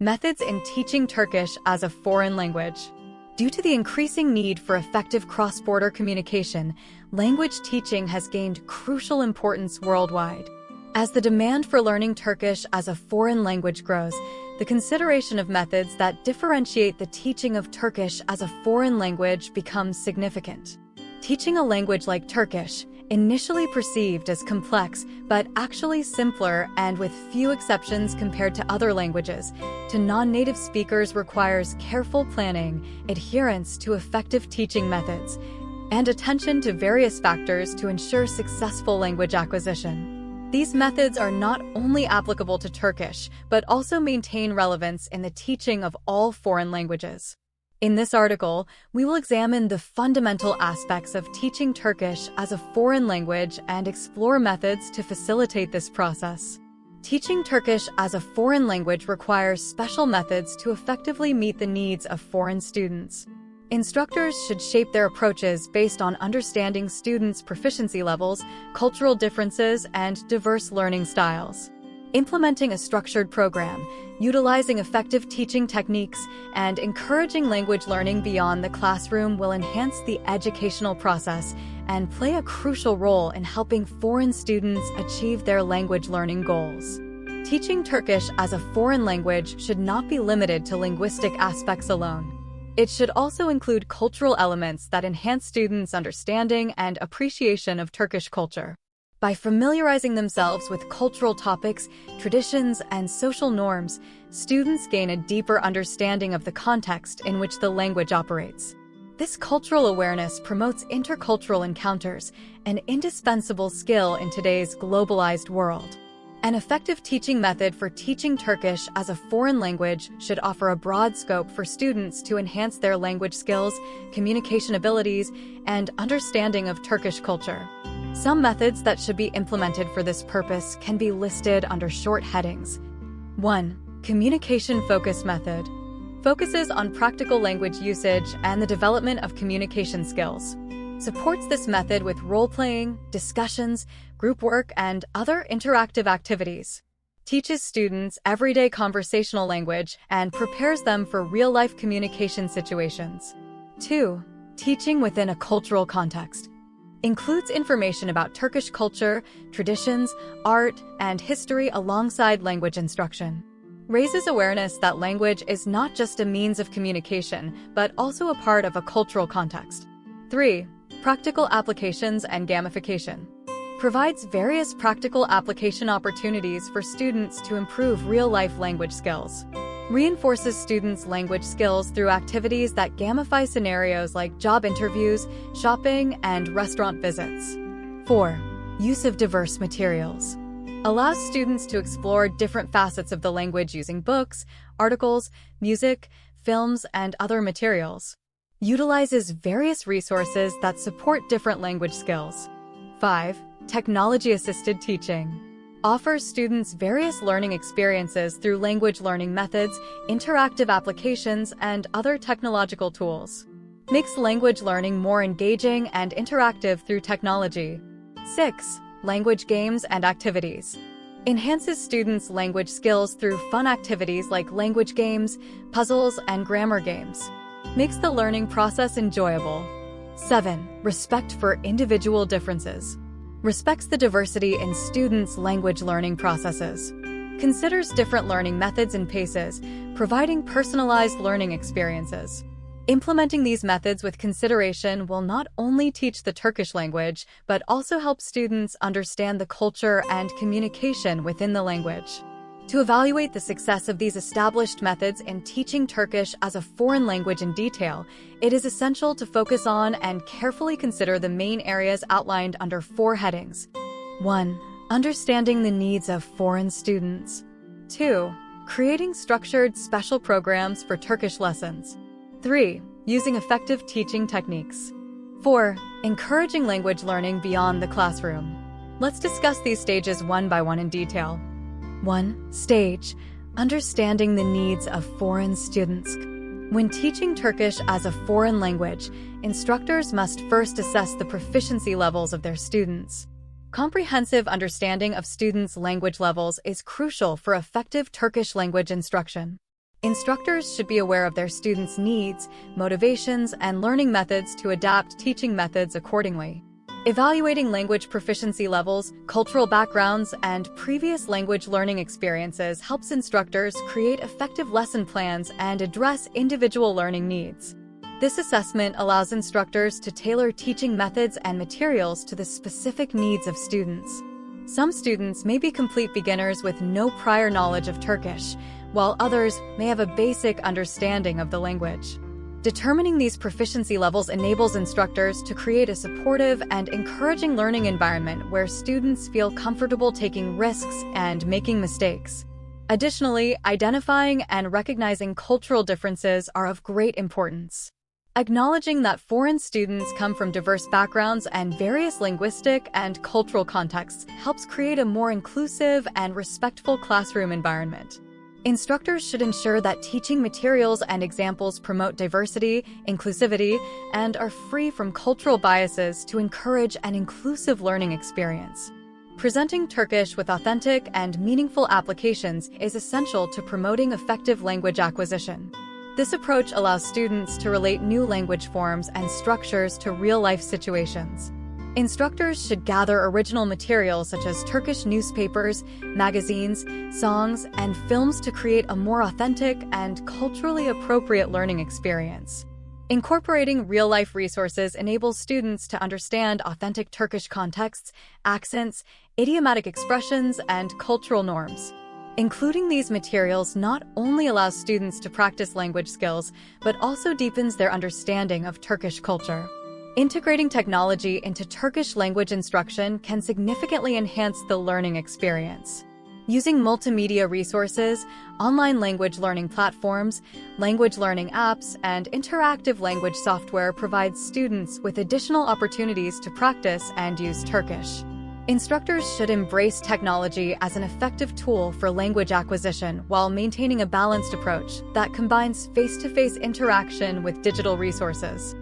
Methods in teaching Turkish as a foreign language. Due to the increasing need for effective cross-border communication, language teaching has gained crucial importance worldwide. As the demand for learning Turkish as a foreign language grows, the consideration of methods that differentiate the teaching of Turkish as a foreign language becomes significant. Teaching a language like Turkish, initially perceived as complex but actually simpler and with few exceptions compared to other languages, to non-native speakers requires careful planning, adherence to effective teaching methods, and attention to various factors to ensure successful language acquisition. These methods are not only applicable to Turkish, but also maintain relevance in the teaching of all foreign languages. In this article, we will examine the fundamental aspects of teaching Turkish as a foreign language and explore methods to facilitate this process. Teaching Turkish as a foreign language requires special methods to effectively meet the needs of foreign students. Instructors should shape their approaches based on understanding students' proficiency levels, cultural differences, and diverse learning styles. Implementing a structured program, utilizing effective teaching techniques, and encouraging language learning beyond the classroom will enhance the educational process and play a crucial role in helping foreign students achieve their language learning goals. Teaching Turkish as a foreign language should not be limited to linguistic aspects alone. It should also include cultural elements that enhance students' understanding and appreciation of Turkish culture. By familiarizing themselves with cultural topics, traditions, and social norms, students gain a deeper understanding of the context in which the language operates. This cultural awareness promotes intercultural encounters, an indispensable skill in today's globalized world. An effective teaching method for teaching Turkish as a foreign language should offer a broad scope for students to enhance their language skills, communication abilities, and understanding of Turkish culture. Some methods that should be implemented for this purpose can be listed under short headings. 1. Communication-focused method. Focuses on practical language usage and the development of communication skills. Supports this method with role-playing, discussions, group work, and other interactive activities. Teaches students everyday conversational language and prepares them for real-life communication situations. 2. Teaching within a cultural context. Includes information about Turkish culture, traditions, art, and history alongside language instruction. Raises awareness that language is not just a means of communication, but also a part of a cultural context. 3. Practical applications and gamification. Provides various practical application opportunities for students to improve real-life language skills. Reinforces students' language skills through activities that gamify scenarios like job interviews, shopping, and restaurant visits. 4. Use of diverse materials. Allows students to explore different facets of the language using books, articles, music, films, and other materials. Utilizes various resources that support different language skills. 5. Technology-assisted teaching. Offers students various learning experiences through language learning methods, interactive applications, and other technological tools. Makes language learning more engaging and interactive through technology. 6. Language games and activities. Enhances students' language skills through fun activities like language games, puzzles, and grammar games. Makes the learning process enjoyable. 7. Respect for individual differences. Respects the diversity in students' language learning processes. Considers different learning methods and paces, providing personalized learning experiences. Implementing these methods with consideration will not only teach the Turkish language, but also help students understand the culture and communication within the language. To evaluate the success of these established methods in teaching Turkish as a foreign language in detail, it is essential to focus on and carefully consider the main areas outlined under 4 headings. 1. Understanding the needs of foreign students. 2. Creating structured special programs for Turkish lessons. 3. Using effective teaching techniques. 4. Encouraging language learning beyond the classroom. Let's discuss these stages one by one in detail. 1. Stage. Understanding the needs of foreign students. When teaching Turkish as a foreign language, instructors must first assess the proficiency levels of their students. Comprehensive understanding of students' language levels is crucial for effective Turkish language instruction. Instructors should be aware of their students' needs, motivations, and learning methods to adapt teaching methods accordingly. Evaluating language proficiency levels, cultural backgrounds, and previous language learning experiences helps instructors create effective lesson plans and address individual learning needs. This assessment allows instructors to tailor teaching methods and materials to the specific needs of students. Some students may be complete beginners with no prior knowledge of Turkish, while others may have a basic understanding of the language. Determining these proficiency levels enables instructors to create a supportive and encouraging learning environment where students feel comfortable taking risks and making mistakes. Additionally, identifying and recognizing cultural differences are of great importance. Acknowledging that foreign students come from diverse backgrounds and various linguistic and cultural contexts helps create a more inclusive and respectful classroom environment. Instructors should ensure that teaching materials and examples promote diversity, inclusivity, and are free from cultural biases to encourage an inclusive learning experience. Presenting Turkish with authentic and meaningful applications is essential to promoting effective language acquisition. This approach allows students to relate new language forms and structures to real-life situations. Instructors should gather original materials such as Turkish newspapers, magazines, songs, and films to create a more authentic and culturally appropriate learning experience. Incorporating real-life resources enables students to understand authentic Turkish contexts, accents, idiomatic expressions, and cultural norms. Including these materials not only allows students to practice language skills, but also deepens their understanding of Turkish culture. Integrating technology into Turkish language instruction can significantly enhance the learning experience. Using multimedia resources, online language learning platforms, language learning apps, and interactive language software provides students with additional opportunities to practice and use Turkish. Instructors should embrace technology as an effective tool for language acquisition while maintaining a balanced approach that combines face-to-face interaction with digital resources.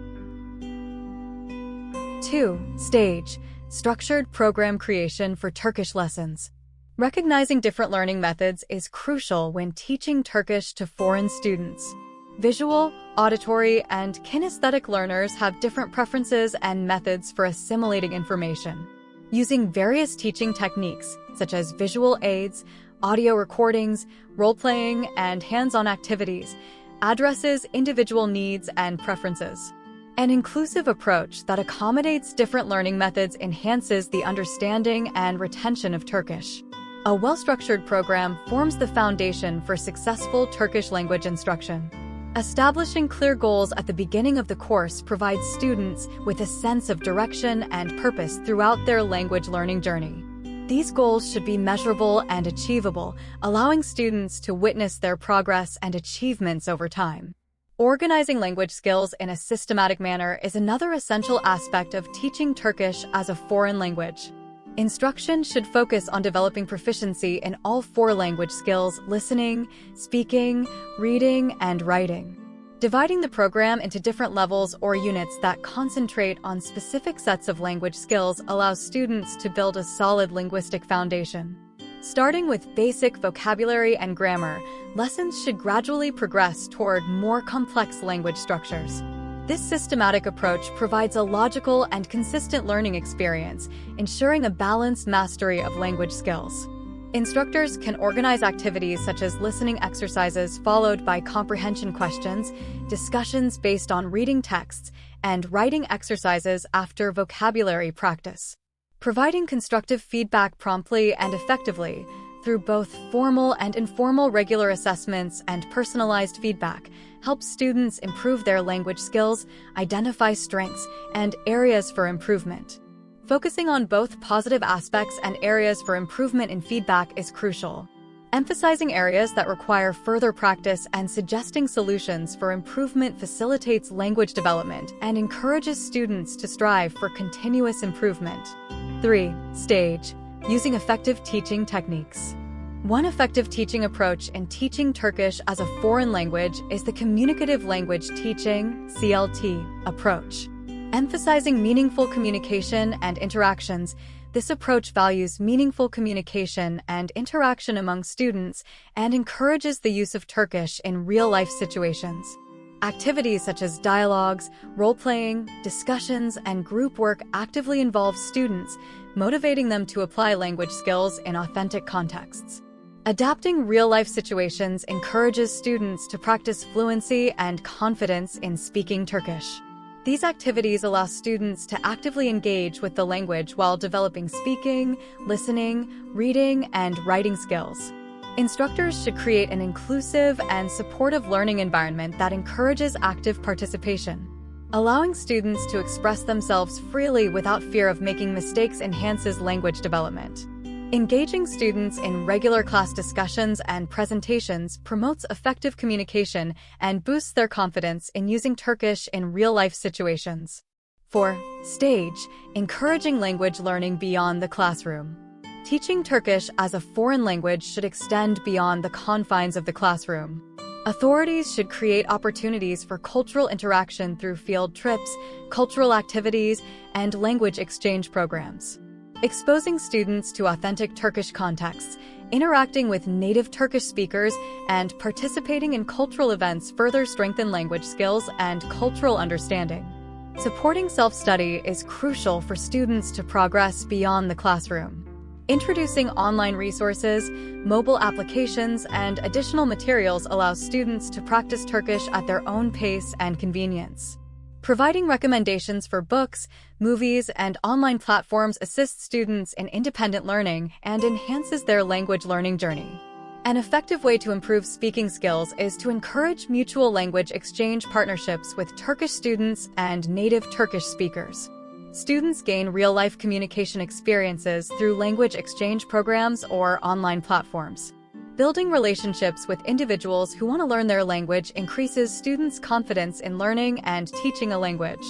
2. Stage: structured program creation for Turkish lessons. Recognizing different learning methods is crucial when teaching Turkish to foreign students. Visual, auditory, and kinesthetic learners have different preferences and methods for assimilating information. Using various teaching techniques, such as visual aids, audio recordings, role-playing, and hands-on activities, addresses individual needs and preferences. An inclusive approach that accommodates different learning methods enhances the understanding and retention of Turkish. A well-structured program forms the foundation for successful Turkish language instruction. Establishing clear goals at the beginning of the course provides students with a sense of direction and purpose throughout their language learning journey. These goals should be measurable and achievable, allowing students to witness their progress and achievements over time. Organizing language skills in a systematic manner is another essential aspect of teaching Turkish as a foreign language. Instruction should focus on developing proficiency in all 4 language skills: listening, speaking, reading, and writing. Dividing the program into different levels or units that concentrate on specific sets of language skills allows students to build a solid linguistic foundation. Starting with basic vocabulary and grammar, lessons should gradually progress toward more complex language structures. This systematic approach provides a logical and consistent learning experience, ensuring a balanced mastery of language skills. Instructors can organize activities such as listening exercises followed by comprehension questions, discussions based on reading texts, and writing exercises after vocabulary practice. Providing constructive feedback promptly and effectively through both formal and informal regular assessments and personalized feedback helps students improve their language skills, identify strengths, and areas for improvement. Focusing on both positive aspects and areas for improvement in feedback is crucial. Emphasizing areas that require further practice and suggesting solutions for improvement facilitates language development and encourages students to strive for continuous improvement. 3. Stage: using effective teaching techniques. One effective teaching approach in teaching Turkish as a foreign language is the communicative language teaching (CLT) approach. Emphasizing meaningful communication and interactions, This approach values meaningful communication and interaction among students and encourages the use of Turkish in real-life situations. Activities such as dialogues, role-playing, discussions, and group work actively involve students, motivating them to apply language skills in authentic contexts. Adapting real-life situations encourages students to practice fluency and confidence in speaking Turkish. These activities allow students to actively engage with the language while developing speaking, listening, reading, and writing skills. Instructors should create an inclusive and supportive learning environment that encourages active participation. Allowing students to express themselves freely without fear of making mistakes enhances language development. Engaging students in regular class discussions and presentations promotes effective communication and boosts their confidence in using Turkish in real-life situations. 4. Stage, encouraging language learning beyond the classroom. Teaching Turkish as a foreign language should extend beyond the confines of the classroom. Authorities should create opportunities for cultural interaction through field trips, cultural activities, and language exchange programs. Exposing students to authentic Turkish contexts, interacting with native Turkish speakers, and participating in cultural events further strengthen language skills and cultural understanding. Supporting self-study is crucial for students to progress beyond the classroom. Introducing online resources, mobile applications, and additional materials allows students to practice Turkish at their own pace and convenience. Providing recommendations for books, movies, and online platforms assists students in independent learning and enhances their language learning journey. An effective way to improve speaking skills is to encourage mutual language exchange partnerships with Turkish students and native Turkish speakers. Students gain real-life communication experiences through language exchange programs or online platforms. Building relationships with individuals who want to learn their language increases students' confidence in learning and teaching a language.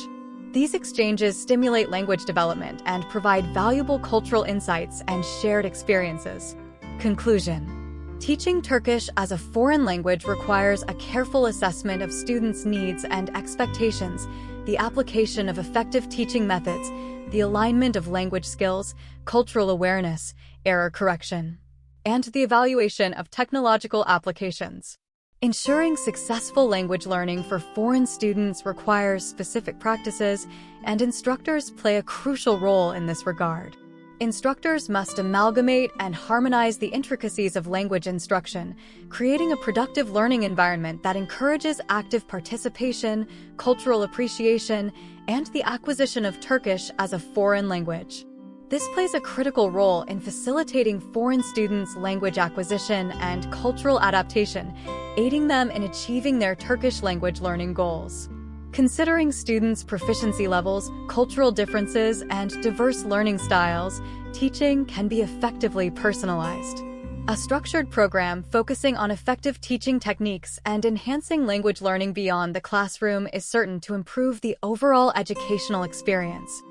These exchanges stimulate language development and provide valuable cultural insights and shared experiences. Conclusion: teaching Turkish as a foreign language requires a careful assessment of students' needs and expectations, the application of effective teaching methods, the alignment of language skills, cultural awareness, error correction, and the evaluation of technological applications. Ensuring successful language learning for foreign students requires specific practices, and instructors play a crucial role in this regard. Instructors must amalgamate and harmonize the intricacies of language instruction, creating a productive learning environment that encourages active participation, cultural appreciation, and the acquisition of Turkish as a foreign language. This plays a critical role in facilitating foreign students' language acquisition and cultural adaptation, aiding them in achieving their Turkish language learning goals. Considering students' proficiency levels, cultural differences, and diverse learning styles, teaching can be effectively personalized. A structured program focusing on effective teaching techniques and enhancing language learning beyond the classroom is certain to improve the overall educational experience.